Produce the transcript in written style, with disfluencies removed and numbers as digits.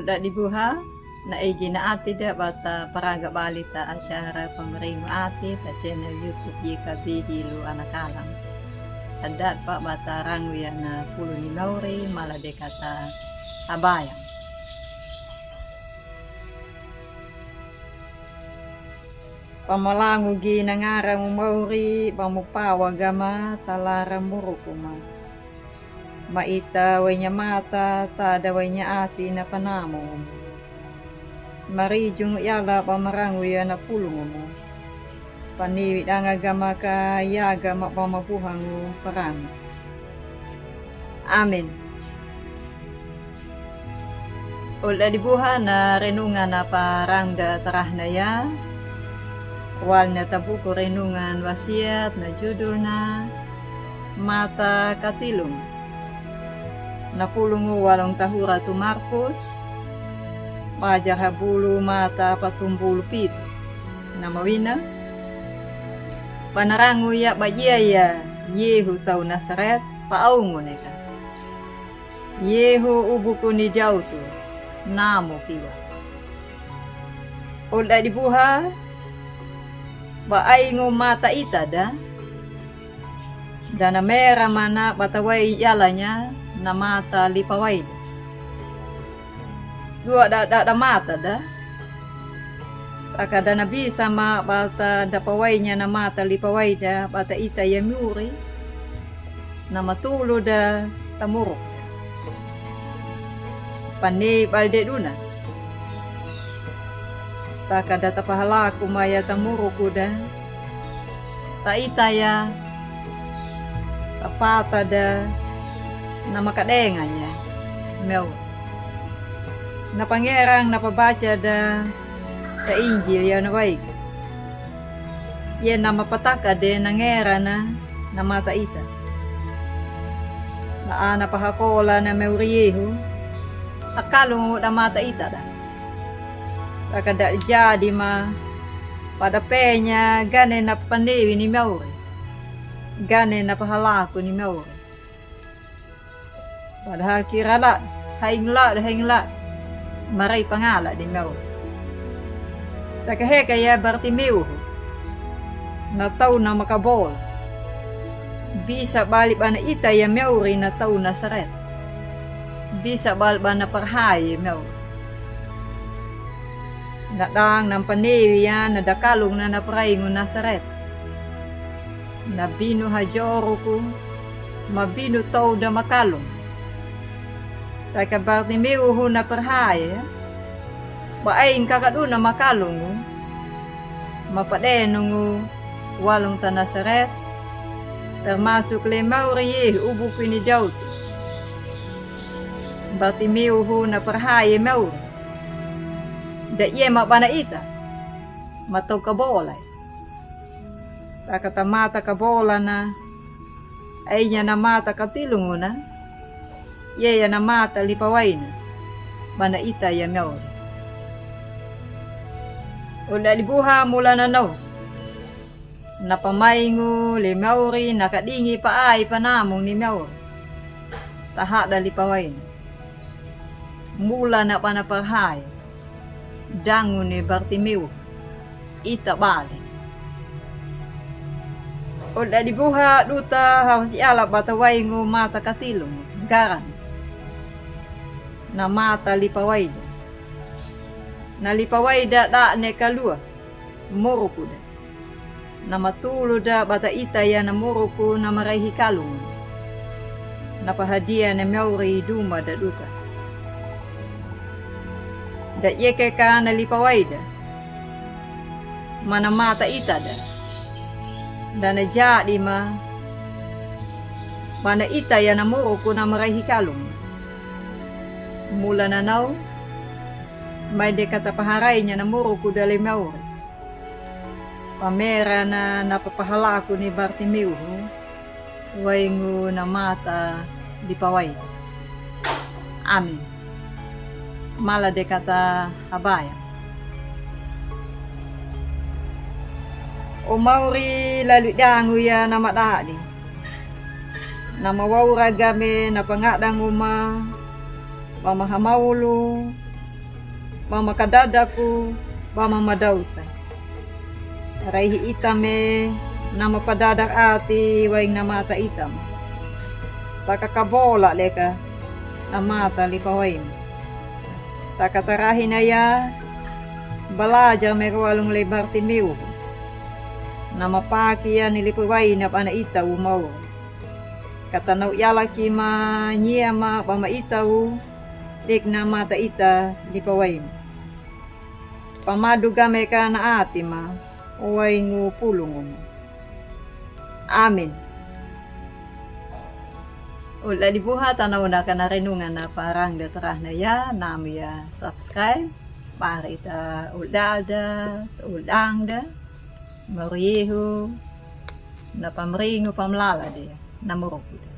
Ulda dibuha na igina ati da bata paraga balita acara pemerintah ati ta channel YouTube YKB di lu anak-alang. Adat pak bata rangu ya na pulu ni Mauri malah dekata abayang. Pamalangu gi nangarang Mauri pamupawa gama talara murukuma. Maita wanya mata tada wanya ati na panamo. Marijung yala pamarangu ya na pulungu mo. Paniwit ang agama ka yaga mapamabuhangu parang. Amin. Ula dibuha na renungan na parang da tarah na ya. Wal na tabuko renungan wasiat na judul na Mata Katilung. Napulungu walong tahura tu Markus. Pajar habulu mata patumbulu pitu. Namawina. Panarangu ya bajia Yehu tau Nasaret paungu neka. Yehu ubuku ni jauh tu namo kiwa. Ulda dibuha baingo mata ita da. Dana merah mana batawai yalanya na mata lipawai. Dua da mata da. Takada na bisa ma bata dapawainya na mata lipawai da bata ita yamuri na matulo da tamurok. Pani balde duna. Takada tapahalaku maya tamurok da. Ta ita ya tapata da na makadenganya meu. Na pangerang napabaca da ta Injil ya na baik. Yan na mapataka de nangera na mata ita. Na ana pahakola na meuriyehu. Akalo na mata ita da. Takada jadi ma pada penya gane na pandewi ni meuri. Gane na pahalaku ni meuri. Padahal kirala haingla maray pangala di meuri. Takaheka ya Bartimeu na tau na makabol. Bisa balik na ita ya Meuri na tau Nasaret. Bisa balik na parhay Meuri. Nadang ng panewi ya na dakalong na napraingo Nasaret. Nabino hajoro ko mabino tau da makalong. Taka Bartimeu ho na parhay ya. Bain kakadu na makalungu, mapadenungu walong ta Nasaret, termasuk le Mauri ubu kini daud. Bartimeu hu na parhaye Mauri. Da iye mabana ita, matau kabolay. Takata mata kabola na, aynya na mata katilungu na, iye na mata lipaway na, bana ita ya Mauri. Ula libuha mula na naw. Napamaingo le Mauri nakadingi pa ay panamong ni Mauri. Taha da lipaway na. Mula na panaparhay. Dango ni Bartimeu. Ita bali. Ula libuha duta hawas ialap bataway ngo mata katilong. Garan. Na mata lipaway na. Nalipaway da ne kalua moruku da na matulo da bata ita ya na moruku na marahi kalung na pahadia na Mauri duma da duka da yeke ka nalipaway da mana mata ita da na jadi ma mana ita ya na moruku na marahi kalung mula na naw. May dekata paharay niya na muruko dali Mauri. Pamera na napapahalaku ni Bartimeu. Waingo na mata di paway. Amin. Mala dekata abaya. O Mauri lalu dangu ya na madadi. Na mawawra game na pangadang uma. Pamahamaulo. Mama kadadaku, mama madauta. Raihi itame, nama padadak ati, waing namata itam. Takakabola leka, namata lipawaim. Takatarahin na ya, balaja meko along lay Bartimeo. Namapaki ya nilipawain na panaita umaw. Katanaw yalaki ma niya ma pamaitaw, dek namata ita lipawaim. Pamaduga meka na ati ma, uway ngu pulong mo. Amin. Ula libuha tanaw na ka na renungan na parang datrah na ya, nami ya subscribe, para ita ulada, ulangda, mariho, na pamringo pamlala de, namurok ita.